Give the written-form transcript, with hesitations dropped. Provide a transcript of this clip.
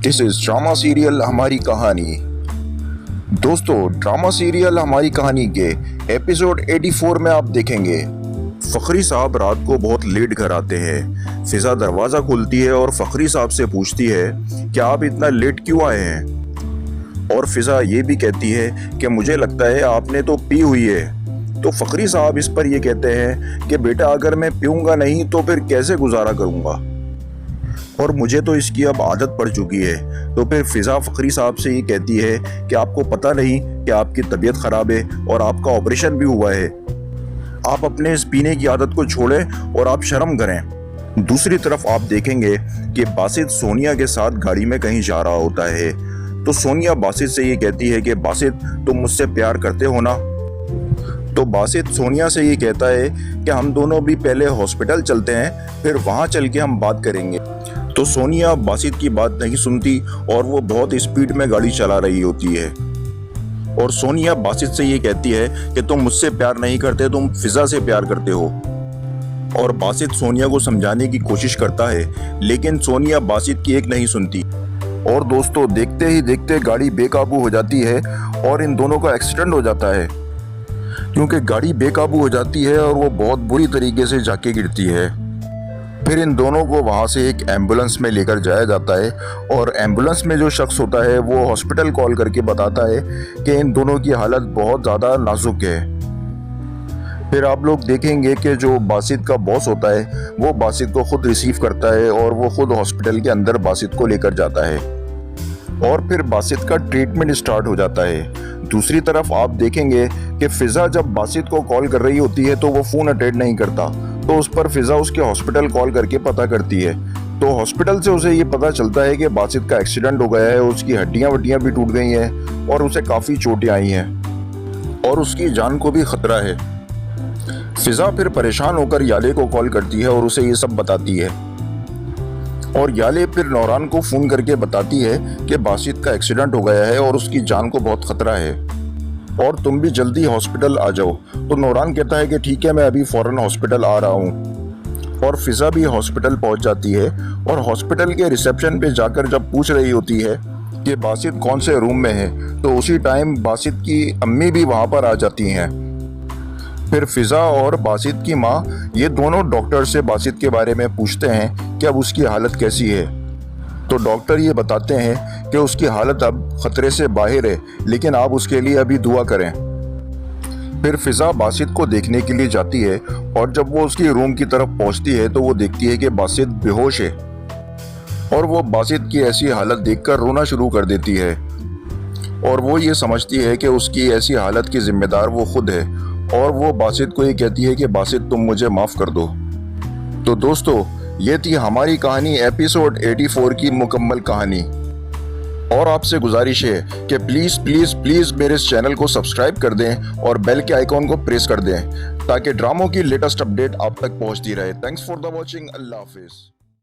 This is drama serial हमारी कहानी। दोस्तों, ड्रामा सीरियल हमारी कहानी के एपिसोड 84 में आप देखेंगे फखरी साहब रात को बहुत लेट घर आते हैं। फिजा दरवाज़ा खोलती है और फखरी साहब से पूछती है कि आप इतना लेट क्यों आए हैं। और फिजा ये भी कहती है कि मुझे लगता है आपने तो पी हुई है। तो फखरी साहब इस पर ये कहते हैं कि बेटा, अगर मैं पीऊँगा नहीं तो फिर कैसे गुजारा करूँगा, और मुझे तो इसकी अब आदत पड़ चुकी है। तो फिर फिजा फखरी साहब से ये कहती है कि आपको पता नहीं कि आपकी तबीयत ख़राब है और आपका ऑपरेशन भी हुआ है। आप अपने इस पीने की आदत को छोड़ें और आप शर्म करें। दूसरी तरफ आप देखेंगे कि बासित सोनिया के साथ गाड़ी में कहीं जा रहा होता है। तो सोनिया बासित से ये कहती है कि बासित, तुम मुझसे प्यार करते हो ना। तो बासित सोनिया से ये कहता है कि हम दोनों भी पहले हॉस्पिटल चलते हैं, फिर वहाँ चल के हम बात करेंगे। तो सोनिया बासित की बात नहीं सुनती और वो बहुत स्पीड में गाड़ी चला रही होती है। और सोनिया बासित से ये कहती है कि तुम मुझसे प्यार नहीं करते, तुम फिजा से प्यार करते हो। और बासित सोनिया को समझाने की कोशिश करता है, लेकिन सोनिया बासित की एक नहीं सुनती। और दोस्तों, देखते ही देखते गाड़ी बेकाबू हो जाती है और इन दोनों का एक्सीडेंट हो जाता है, क्योंकि गाड़ी बेकाबू हो जाती है और वो बहुत बुरी तरीके से जाके गिरती है। फिर इन दोनों को वहाँ से एक एम्बुलेंस में लेकर जाया जाता है और एम्बुलेंस में जो शख्स होता है वो हॉस्पिटल कॉल करके बताता है कि इन दोनों की हालत बहुत ज़्यादा नाजुक है। फिर आप लोग देखेंगे कि जो बासित का बॉस होता है वो बासित को खुद रिसीव करता है और वो खुद हॉस्पिटल के अंदर बासित को लेकर जाता है और फिर बासित का ट्रीटमेंट स्टार्ट हो जाता है। दूसरी तरफ आप देखेंगे कि फिजा जब बासित को कॉल कर रही होती है तो वो फ़ोन अटेंड नहीं करता। तो उस पर फिजा उसके हॉस्पिटल कॉल करके पता करती है। तो हॉस्पिटल से उसे ये पता चलता है कि बासित का एक्सीडेंट हो गया है, उसकी हड्डियां वड्डियां भी टूट गई हैं और उसे काफ़ी चोटें आई हैं और उसकी जान को भी खतरा है। फिजा फिर परेशान होकर याले को कॉल करती है और उसे ये सब बताती है। और याले फिर नौरान को फ़ोन करके बताती है कि बासित का एक्सीडेंट हो गया है और उसकी जान को बहुत खतरा है और तुम भी जल्दी हॉस्पिटल आ जाओ। तो नौरान कहता है कि ठीक है, मैं अभी फ़ौरन हॉस्पिटल आ रहा हूँ। और फिजा भी हॉस्पिटल पहुँच जाती है और हॉस्पिटल के रिसेप्शन पे जाकर जब पूछ रही होती है कि बासित कौन से रूम में है, तो उसी टाइम बासित की अम्मी भी वहाँ पर आ जाती हैं। फिर फिजा और बासित की माँ ये दोनों डॉक्टर से बासित के बारे में पूछते हैं कि अब उसकी हालत कैसी है। तो डॉक्टर ये बताते हैं कि उसकी हालत अब खतरे से बाहर है, लेकिन आप उसके लिए अभी दुआ करें। फिर फिजा बासित को देखने के लिए जाती है और जब वो उसकी रूम की तरफ पहुंचती है तो वो देखती है कि बासित बेहोश है और वो बासित की ऐसी हालत देखकर रोना शुरू कर देती है। और वो ये समझती है कि उसकी ऐसी हालत की जिम्मेदार वो खुद है और वो बासित को ये कहती है कि बासित, तुम मुझे माफ़ कर दो। तो दोस्तों, ये थी हमारी कहानी एपिसोड 84 की मुकम्मल कहानी। और आपसे गुजारिश है कि प्लीज़ प्लीज़ प्लीज़ मेरे इस चैनल को सब्सक्राइब कर दें और बेल के आइकॉन को प्रेस कर दें ताकि ड्रामों की लेटेस्ट अपडेट आप तक पहुंचती रहे। Thanks for the watching. अल्लाह हाफिज़।